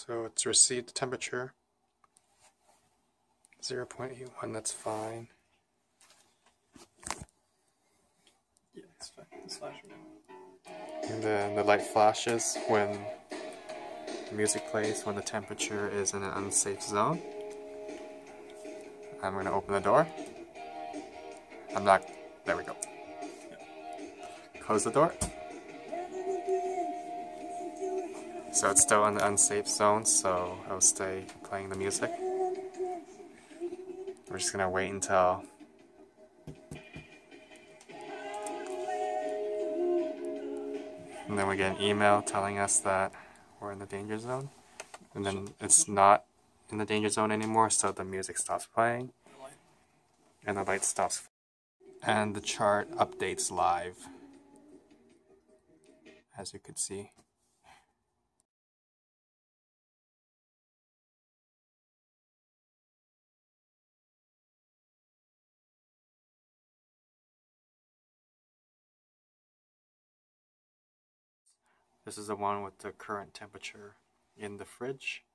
So it's received temperature 0.81, that's fine. Yeah, it's fine. It's flashing now. And then the light flashes when the music plays, when the temperature is in an unsafe zone. I'm going to open the door. There we go. Close the door. So it's still in the unsafe zone, so it'll stay playing the music. We're just going to wait until and then we get an email telling us that we're in the danger zone. And then it's not in the danger zone anymore, so the music stops playing. And the light stops. And the chart updates live, as you can see. This is the one with the current temperature in the fridge.